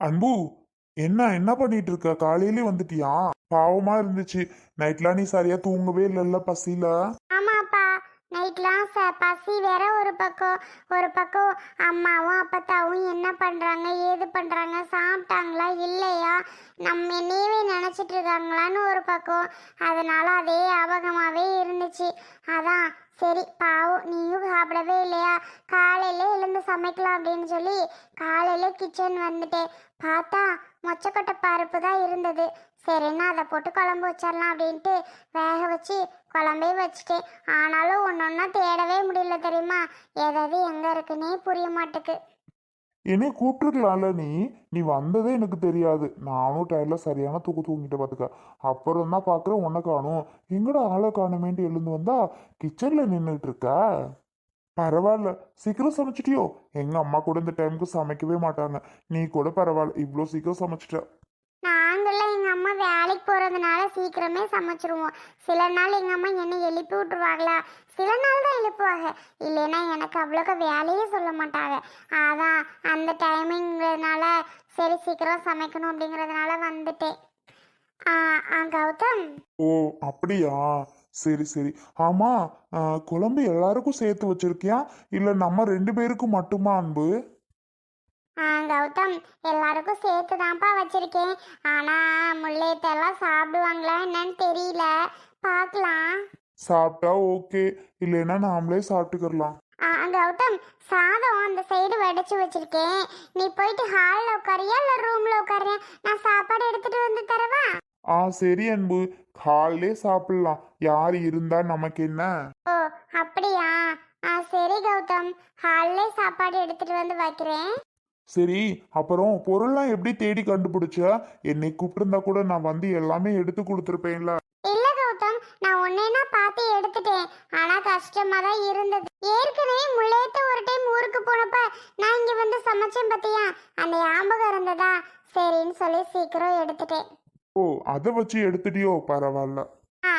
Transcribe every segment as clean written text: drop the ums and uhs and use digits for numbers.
அன்பு, என்ன என்ன பண்ணிட்டு இருக்க? காலையிலே வந்துட்டியா? பாவமா இருந்துச்சு. நைட்லாம் நீ சரியா தூங்கவே இல்லைல்ல பசியில. ஆமாப்பா. நைட்லாம் பசி வேற ஒரு பக்கம் அம்மாவும் அப்பத்தாவும் என்ன பண்றாங்க ஏது பண்றாங்க, சாப்பிட்டாங்களா இல்லையா, நம்ம என்னையவே நினைச்சிட்டு இருக்காங்களான்னு ஒரு பக்கம். அதனால அதே ஞாபகமாவே இருந்துச்சு. அதான் சரி, பாவம் நீயும் சாப்பிடவே இல்லையா, காலையில எழுந்து சமைக்கலாம் அப்படின்னு சொல்லி காலையில கிச்சன் வந்துட்டேன். பார்த்தா மொச்சக்கொட்டை பருப்பு தான் இருந்தது. சரின்னா அதை போட்டு குழம்பு வச்சிடலாம் அப்படின்ட்டு வேக வச்சு குழம்பே வச்சுட்டேன். ஆனாலும் ஒன்று ஒன்றா தேடவே முடியல தெரியுமா. ஏதாவது எங்கே இருக்குன்னே புரிய மாட்டுக்கு. என்னை கூப்பிட்டுருக்கலாம்ல நீ. நீ வந்ததே எனக்கு தெரியாது. நானும் டயர்ல சரியான தூங்கிட்டு பார்த்துக்க. அப்புறம் தான் பார்க்குறேன் உன்னை காணும். எங்கடா ஆளை காணுமேன்ட்டு எழுந்து வந்தா கிச்சன்ல நின்றுட்டு இருக்க. பரவாயில்ல, சீக்கிரம் சமைச்சிட்டியோ? எங்க அம்மா கூட இந்த டைமுக்கு சமைக்கவே மாட்டாங்க. நீ கூட பரவாயில்ல, இவ்வளோ சீக்கிரம் சமைச்சிட்ட. நாங்களாம் எங்கள் அம்மா வேலைக்கு போகிறதுனால சீக்கிரமே சமைச்சிருவோம். சில நாள் எங்கள் அம்மா என்னை எழுப்பி விட்ருவாங்களா, சில நாள் தான் எழுப்புவாங்க. இல்லைன்னா எனக்கு அவ்வளோக்கா வேலையே சொல்ல மாட்டாங்க. அதான் அந்த டைமிங்கிறதுனால சரி சீக்கிரம் சமைக்கணும் அப்படிங்கிறதுனால வந்துட்டேன். கௌதம். ஓ, அப்படியா? சரி சரி. ஆமா, குழம்பு எல்லாருக்கும் சேர்த்து வச்சிருக்கியா இல்ல நம்ம 2 பேருக்கும் மட்டுமா அன்பு? கௌதம், எல்லாருக்கும் சேர்த்து தான்ப்பா வச்சிருக்கேன். ஆனா முல்லையத்தெல்லாம் சாப்பிடுவாங்களா என்னன்னு தெரியல, பார்க்கலாம். சாப்பிட்டா ஓகே, இல்லைன்னா நாமளே சாப்பிட்டுக்கலாம். கௌதம், சாதம் அந்த சைடு வடிச்சு வச்சிருக்கேன். நீ போயிட்டு ஹாலில் உட்காரியா இல்லை ரூம்ல உட்காரியா? நான் சாப்பாடு எடுத்துட்டு வந்து தரவா? சரி அன்பு, காலையிலே சாப்பிடலாம். யார் இருந்தா நமக்கு என்ன? ஓ, அப்படியா? சரி கௌதம், ஹாலில் சாப்பாடு எடுத்துட்டு வந்து வைக்கிறேன். சரி, அப்புறம் பொருள்லாம் எப்படி தேடி கண்டுபிடிச்ச? என்னை கூப்பிட்டிருந்தா கூட நான் வந்து எல்லாமே எடுத்து கொடுத்துருப்பேன்ல. இல்ல கௌதம், நான் ஒன்னேனா பார்த்து எடுத்துட்டேன். ஆனா கஷ்டமா தான் இருந்தது. ஏற்கனவே முல்லையத்த ஒரு டைம் ஊருக்கு போனப்ப நான் இங்க வந்து சமைச்சேன் பத்தியா, அந்த ஞாபகம் இருந்ததா, சரின்னு சொல்லி சீக்கிரம் எடுத்துட்டேன். ஓ, அதை வச்சு எடுத்துட்டியோ? பரவாயில்ல. ஆ,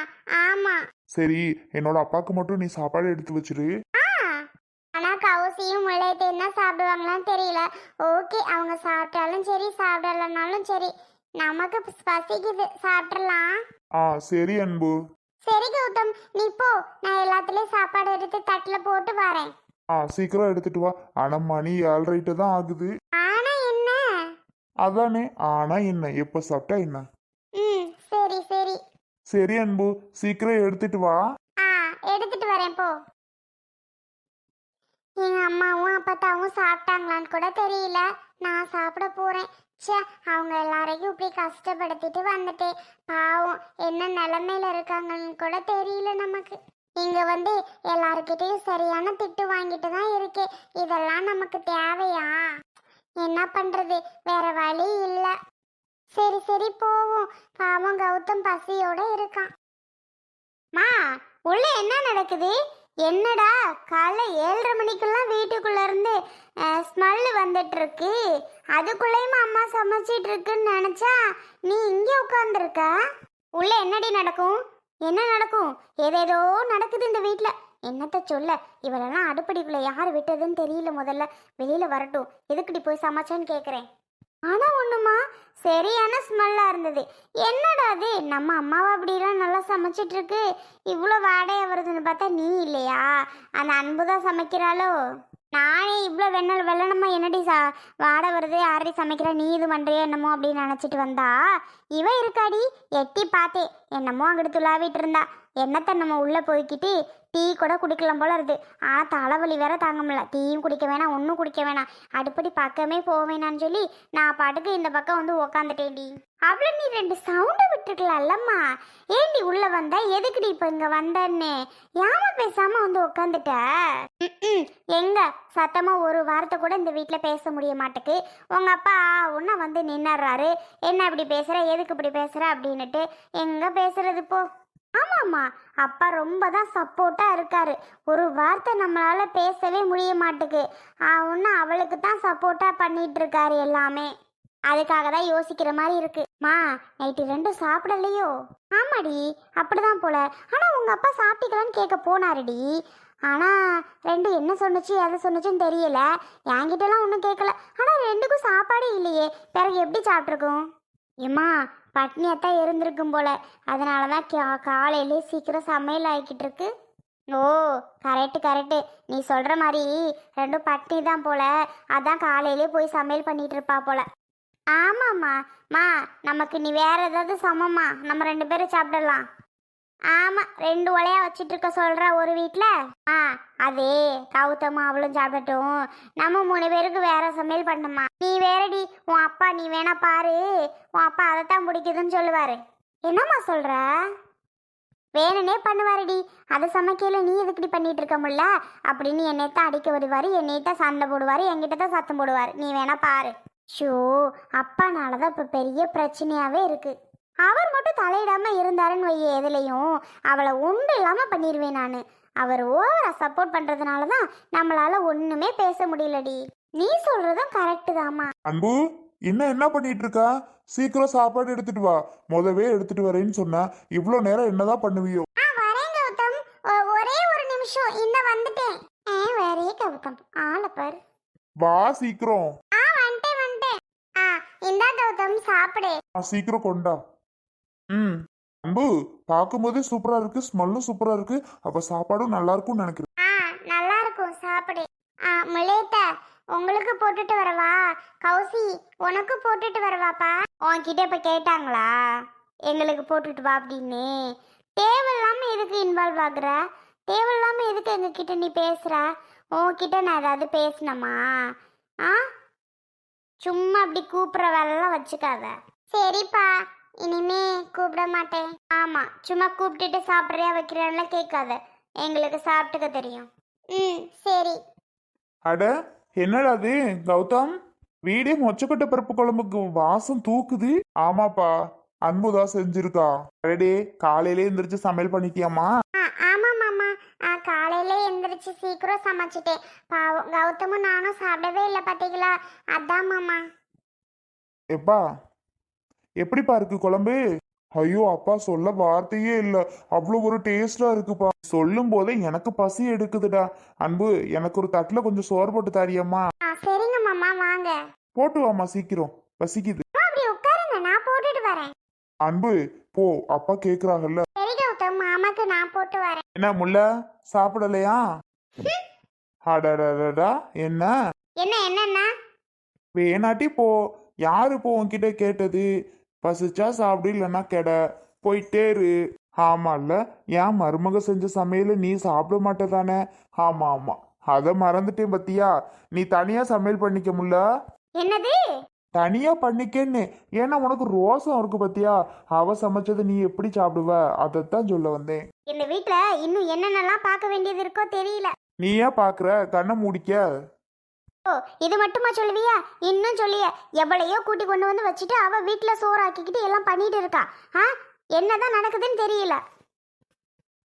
ஆமா. சரி, என்னோட அப்பாவுக்கு மட்டும் நீ சாப்பாடு எடுத்து வச்சிரு. ஆ, ஆனா கவுசியும் முல்லையத்தை என்ன சாப்பிடுவாங்களான்னு தெரியல. ஓகே, அவங்க சாப்பிட்டாலும் சரி சாப்பிடலனாலும் சரி, நமக்கு பசிக்குது, சாப்பிடலாம். சரி அன்பு. சரி கௌதம், நீ போ, நான் எல்லாத்துலயும் சாப்பாடு எடுத்து தட்டுல போட்டு வரேன். சீக்கிரம் எடுத்துட்டு வா. ஆனா மணி 7:30 தான் ஆகுது. ஆனா என்ன? அதானே, ஆனா என்ன, எப்ப சாப்பிட்டா என்ன? சரி சரி. சரி அன்பு, சீக்கிரம் எடுத்துட்டு வா. ஆ, எடுத்துட்டு வரேன் போ. எங்க அம்மாவும் அப்பத்தாவும் சாப்பிட்டாங்களான்னு கூட தெரியல. நான் சாப்பிட போறேன். ச்சே, அவங்க எல்லாரையும் இப்படி கஷ்டப்படுத்திட்டு வந்துட்டேன். பாவம் என்ன நிலைமையில இருக்காங்கன்னு கூட தெரியல நமக்கு. இங்க வந்து எல்லாருக்கிட்டையும் சரியான திட்டு வாங்கிட்டு தான் இருக்கேன். இதெல்லாம் நமக்கு தேவையா? என்ன பண்றது, வேற வழி இல்ல. சரி சரி போவோம். பாவம் கௌதம் பசியோட இருக்கான். மா, உள்ள என்ன நடக்குது? என்னடா காலை 7:30 மணிக்கெல்லாம் வீட்டுக்குள்ள இருந்து ஸ்மெல் வந்துட்டு இருக்கு. அதுக்குள்ளேயும் அம்மா சமைச்சிட்டு இருக்குன்னு நினைச்சா நீ இங்கே உட்காந்துருக்க. உள்ள என்னடி நடக்கும்? என்ன நடக்கும்? ஏதேதோ நடக்குது இந்த வீட்டில். என்னத்த சொல்ல, இவளெல்லாம் அடுப்படிக்குள்ள யார் விட்டதுன்னு தெரியல. முதல்ல வெளியில வரட்டும், எதுக்குடி போய் சமைச்சேன்னு கேட்குறேன். ஆனா ஒண்ணுமா, சரியான ஸ்மெல்லா இருந்தது. என்னடா அது, நம்ம அம்மாவை அப்படிலாம் நல்லா சமைச்சிட்டு இருக்கு, இவ்வளோ வாடையா வருதுன்னு பார்த்தா நீ இல்லையா? அந்த அன்புதான் சமைக்கிறாளோ? நானே இவ்வளோ வெள்ளனம்மா என்னடி வாடை வருது, யாரடி சமைக்கிறா, நீ இது பண்ணுறியா என்னமோ அப்படின்னு நினச்சிட்டு வந்தா, இவ இருக்காடி, எட்டி பார்த்தே என்னமோ அங்கிட்டு துளாவிட்டு இருந்தா. என்னத்தை நம்ம உள்ளே போய்கிட்டு டீ கூட குடிக்கலாம் போல இருக்குது. ஆனால் தலைவலி வேற தாங்க முடியல. டீயும் குடிக்க வேணாம், ஒன்றும் குடிக்க வேணாம், அடுப்படி பக்கமே போக வேணான்னு சொல்லி நான் பாட்டுக்கு இந்த பக்கம் வந்து உக்காந்துட்டேன்டி. அவ்வளோ நீ 2 சவுண்டை விட்டுருக்கலாம்மா. ஏண்டி உள்ளே வந்த, எதுக்குடி இப்போ இங்கே வந்தன்னு ஏமா பேசாமல் வந்து உக்காந்துட்ட? எங்க சத்தமாக ஒரு வார்த்தை கூட இந்த வீட்டில் பேச முடிய மாட்டேக்கு. உங்கள் அப்பா ஒன்றா வந்து நின்னுறாரு, என்ன இப்படி பேசுகிற, எதுக்கு இப்படி பேசுகிற அப்படின்னுட்டு. எங்கே பேசுறது போ. ஆமாம்மா, அப்பா ரொம்ப தான் சப்போர்ட்டாக இருக்காரு. ஒரு வார்த்தை நம்மளால பேசவே முடிய மாட்டுக்கு. ஒன்று அவளுக்கு தான் சப்போர்ட்டாக பண்ணிட்டு இருக்காரு எல்லாமே. அதுக்காக தான் யோசிக்கிற மாதிரி இருக்கு. மா, நைட்டு 2 சாப்பிடலையோ? ஆமாடி, அப்படிதான் போல. ஆனால் உங்கள் அப்பா சாப்பிட்டுக்கலான்னு கேட்க போனாருடி. ஆனால் ரெண்டு என்ன சொன்னுச்சு எதை சொன்னுச்சுன்னு தெரியல. என்கிட்டலாம் ஒன்றும் கேட்கல. ஆனால் ரெண்டுக்கும் சாப்பாடே இல்லையே, பிறகு எப்படி சாப்பிட்ருக்கும்? ஏம்மா பட்னியாத்தான் இருந்திருக்கும் போல, அதனால தான் காலையிலே சீக்கிரம் சமையல் ஆகிக்கிட்டு இருக்கு. ஓ கரெக்டு கரெக்டு, நீ சொல்கிற மாதிரி ரெண்டும் பட்னி தான் போல, அதான் காலையிலே போய் சமையல் பண்ணிட்டு இருப்பா போல. ஆமாம்மா. நமக்கு நீ வேற ஏதாவது சமம்மா, நம்ம ரெண்டு பேரும் சாப்பிடலாம். ஆமாம், ரெண்டு ஒலையா வச்சிட்டு இருக்க சொல்கிற ஒரு வீட்டில். அதே கௌதமும் அவளும் சாப்பிடட்டும், நம்ம 3 பேருக்கு வேற சமையல் பண்ணணுமா? நீ வேறடி, உன் அப்பா நீ வேணா பாரு, உன் அப்பா அதைத்தான் பிடிக்குதுன்னு சொல்லுவாரு. என்னம்மா சொல்கிற? வேணுனே பண்ணுவாருடி, அதை சமைக்கையில் நீ எதுக்கடி பண்ணிட்டு இருக்க முடியல அப்படின்னு என்னைத்தான் அடிக்க வருவார், என்னைத்தான் சண்டை போடுவார், என்கிட்ட தான் சத்தம் போடுவார். நீ வேணா பாரு. ஷோ, அப்பானால தான் இப்போ பெரிய பிரச்சனையாகவே இருக்குது. அவர் மட்டும் தலையிடாமல் இருந்தாருன்னு வைய எதுலையும், அவளை ஒன்று இல்லாமல் பண்ணிடுவேன் நான். அவர் ஓவரா சப்போர்ட் பண்ணுறதுனால தான் நம்மளால ஒன்றுமே பேச முடியலடி. நீ சொல்கிறதும் கரெக்டு தாம்மா. அன்பு, என்ன பண்ணிட்டு இருக்கா? சீக்கிரம் சாப்பாடு எடுத்துட்டு வா. முதவே எடுத்துட்டு வரேன்னு சொன்னா இவ்வளோ நேரம் என்னதான் பண்ணுவியோ? வரேன் கௌதம், ஒரே ஒரு நிமிஷம், இந்த வந்துட்டேன். வேறே கௌதம் ஆளை பாரு. வா சீக்கிரம். வந்துட்டேன். இந்தா கௌதம் சாப்பிடு. சீக்கிரம் கொண்டா. அன்பு, பார்க்கும்போதே சூப்பரா இருக்கு, ஸ்மெல்லும் சூப்பரா இருக்கு, அப்ப சாப்பாடும் நல்லா இருக்கும்னு நினைக்கிறேன். நல்லா இருக்கும், சாப்பிடு. முலேத்தா, உங்களுக்கு போட்டுட்டு வரவா? கௌசி, உனக்கு போட்டுட்டு வரவாப்பா? உன்கிட்ட இப்ப கேட்டாங்களா எங்களுக்கு போட்டுட்டு வா அப்படின்னு? தேவையில்லாம எதுக்கு இன்வால்வ் ஆகுற? தேவையில்லாம எதுக்கு எங்ககிட்ட நீ பேசுற? உன்கிட்ட நான் ஏதாவது பேசினமா? சும்மா அப்படி கூப்பிட்ற வேலைலாம் வச்சுக்காத. சரிப்பா, இனிமே கூப்பிட மாட்டேன். ஆமா, சும்மா கூப்பிட்டுட்டு சாப்பிட்றியா வைக்கிறான்ல கேட்காத, எங்களுக்கு சாப்பிட்டுக்க தெரியும். சரி. அட என்னடா அது கௌதம், வீடே மொச்சக்கொட்டை பருப்பு குழம்புக்கு வாசம் தூக்குது. ஆமாப்பா, அன்புதா செஞ்சிருக்கா. அடடே, காலையிலே எந்திரிச்சு சமையல் பண்ணிட்டியாமா? ஆமா மாமா, காலையில எந்திரிச்சு சீக்கிரம் சமைச்சிட்டேன். பாவம் கௌதமும் நானும் சாப்பிடவே இல்லை பாத்தீங்களா, அதான் மாமா. எப்பா, எப்படிப்பா இருக்கு குழம்பு? ஐயோ அப்பா, சொல்ல வார்த்தையே இல்ல, அவ்வளோ ஒரு டேஸ்டா இருக்குப்பா. சொல்லும் போதே எனக்கு பசி எடுக்குதுடா. அன்பு, எனக்கு ஒரு தட்டுல கொஞ்சம் சோறு போட்டு தாரியம்மா. சரிங்க மாமா, வாங்க. போட்டு வாமா சீக்கிரம், பசிக்குது. அப்படி உட்காருங்க, நான் போட்டுட்டு வரேன். அன்பு போ, அப்பா கேக்குறாங்கல்ல. சரி கௌதம், மாமாக்கு நான் போட்டு வரேன். என்ன முல்ல, சாப்பிடலையா? அடடடடா, என்ன என்னன்னா வேணாட்டி போ. யாரு போ உன்கிட்ட கேட்டது? பசிச்சா சாப்பிடு, இல்லைன்னா கெட, போயிட்டே இரு. ஆமால்ல, என் மருமக செஞ்ச சமையல நீ சாப்பிட மாட்டேதானே? ஆமா ஆமா, அத மறந்துட்டேன் பத்தியா. நீ தனியா சமையல் பண்ணிக்க முல்ல. என்னது? தனியா பண்ணிக்கன்னு. ஏன்னா உனக்கு ரோசம் இருக்கு பத்தியா, அவ சமைச்சது நீ எப்படி சாப்பிடுவ, அதைத்தான் சொல்ல வந்தேன். இந்த வீட்ல இன்னும் என்னென்னலாம் பார்க்க வேண்டியது இருக்கோ தெரியல. நீ ஏன் பாக்குற? கண்ணை மூடிக்க. ஓ, இது மட்டுமா சொல்லுவியா? இன்னும் சொல்லிய எவ்வளையோ கூட்டி கொண்டு வந்து வச்சுட்டு அவ வீட்டுல சோறு ஆக்கிக்கிட்டு எல்லாம் பண்ணிட்டு இருக்கா. என்னதான் நடக்குதுன்னு தெரியல.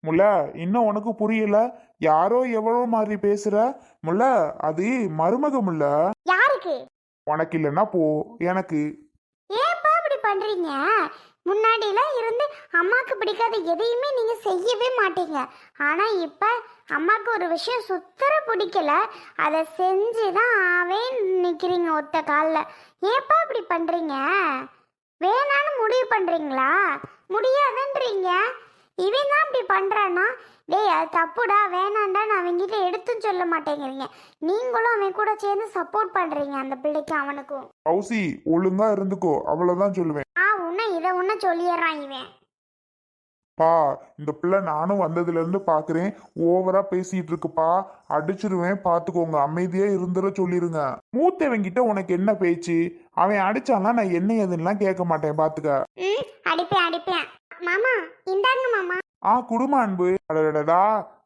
முல்ல, இன்னும் உனக்கு புரியல? யாரோ எவ்வளோ மாதிரி பேசுற முல்ல, அது மருமக முல்ல. யாருக்கு? உனக்கு இல்லைன்னா போ, எனக்கு. ஏப்பா இப்படி பண்றீங்க? முன்னாடிலாம் இருந்து அம்மாக்கு பிடிக்காத எதையுமே நீங்க செய்யவே மாட்டீங்க. ஆனா இப்ப அம்மாக்கு ஒரு விஷயம் சுத்தர பிடிக்கல, அதை செஞ்சுதான் ஆவே நிக்கிறீங்க ஒத்த காலில். ஏப்பா இப்படி பண்றீங்க? வேணான்னு முடிவு பண்றீங்களா? முடியாதுன்றீங்க. இவன் தான் இப்படி பண்றானா? டேய், அது தப்புடா, வேணாண்டா நான் அவங்கிட்ட எடுத்துன்னு சொல்ல மாட்டேங்கிறீங்க. நீங்களும் அவன் கூட சேர்ந்து சப்போர்ட் பண்றீங்க அந்த பிள்ளைக்கு அவனுக்கும். கௌசி, ஒழுங்கா இருந்துக்கோ, அவ்வளவுதான் சொல்லுவேன். உன்ன இதை உன்ன சொல்லிடுறான் இவன். பா, இந்த பிள்ளை நானும் வந்ததுல இருந்து பாக்குறேன், ஓவரா பேசிட்டு இருக்குப்பா, அடிச்சிருவேன் பாத்துக்கோங்க, அமைதியா இருந்துட சொல்லிருங்க. மூத்தவங்கிட்ட உனக்கு என்ன பேச்சு? அவன் அடிச்சானா நான் என்ன எதுலாம் கேட்க மாட்டேன் பாத்துக்க. அடிப்பேன். மாமா இந்தாங்க மாமா. குடும்ப அன்பு. அடடடா,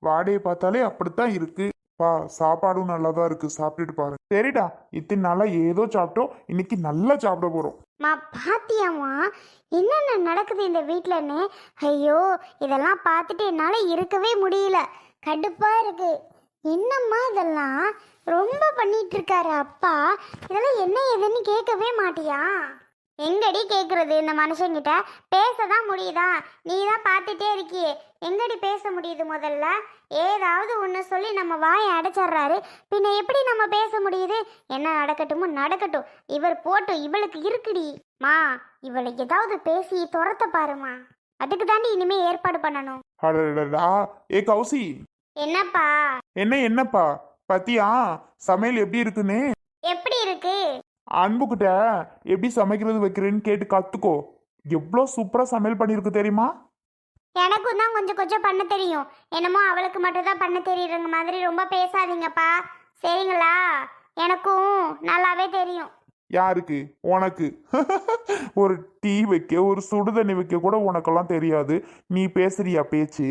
வாடையை பார்த்தாலே அப்படித்தான் இருக்கு. பா, சாப்பாடும் நல்லாதான் இருக்கு, சாப்பிட்டுட்டு பாருங்க. சரிடா, இத்தனை நாளா ஏதோ சாப்பிட்டோம், இன்னைக்கு நல்லா சாப்பிட போறோம். பாத்தியாமா என்னென்ன நடக்குது இந்த வீட்டிலன்னு? ஐயோ, இதெல்லாம் பார்த்துட்டு என்னால இருக்கவே முடியல, கடுப்பா இருக்கு. என்னம்மா இதெல்லாம் ரொம்ப பண்ணிட்டு இருக்காரு அப்பா, இதெல்லாம் என்ன ஏதுன்னு கேட்கவே மாட்டியா? எங்கடி கேக்குறது இந்த மனுஷங்கிட்ட? பேசதான் முடியுதா? நீ தான் பார்த்துட்டே இருக்கியே, எங்கடி பேச முடியுது? முதல்ல ஏதாவது ஒன்று சொல்லி நம்ம வாயை அடைச்சிட்றாரு, பின்ன எப்படி நம்ம பேச முடியுது? என்ன நடக்கட்டுமோ நடக்கட்டும், இவர் போட்டு இவளுக்கு இருக்குடி. மா, இவளை ஏதாவது பேசி துரத்த பாருமா, அதுக்கு தாண்டி இனிமே ஏற்பாடு பண்ணணும். அடடா, ஏ கௌசி, என்னப்பா? என்னப்பா பத்தியா சமையல் எப்படி இருக்குன்னு? எப்படி இருக்கு? அன்புக்கிட்ட எப்படி சமைக்கிறது வைக்கிறேன்னு கேட்டு கத்துக்கோ. எவ்வளோ சூப்பரா சமையல் பண்ணிருக்கு தெரியுமா? எனக்கும் தான் கொஞ்சம் கொஞ்சம் பண்ண தெரியும். என்னமோ அவளுக்கு மட்டும் தான் பண்ண தெரியுறங்க மாதிரி ரொம்ப பேசாதீங்கப்பா, சரிங்களா? எனக்கும் நல்லாவே தெரியும். யாருக்கு? உனக்கு. ஒரு டீ வைக்க, ஒரு சுடுதண்ணி வைக்க கூட உனக்கெல்லாம் தெரியாது. நீ பேசுறியா பேச்சு?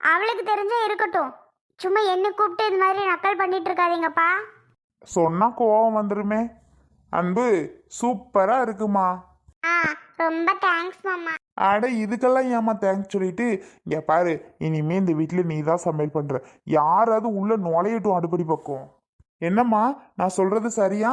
அவளுக்கு தெரிஞ்சே இருக்கட்டும், சும்மா என்ன கூப்பிட்டு இது மாதிரி நக்கல் பண்ணிட்டு இருக்காதீங்கப்பா. சொன்னா கோவம் வந்துருமே. அன்பு சூப்பரா இருக்குமா. ஆ, ரொம்ப தேங்க்ஸ் மாமா. அட இதுக்கெல்லாம் ஏமா தேங்க்ஸ் சொல்லிட்டு, இங்க பாரு, இனிமே இந்த வீட்டில் நீ தான் சமையல் பண்ற. யாராவது உள்ள நுழையட்டும் அடுப்படி பக்கம். என்னம்மா, நான் சொல்றது சரியா?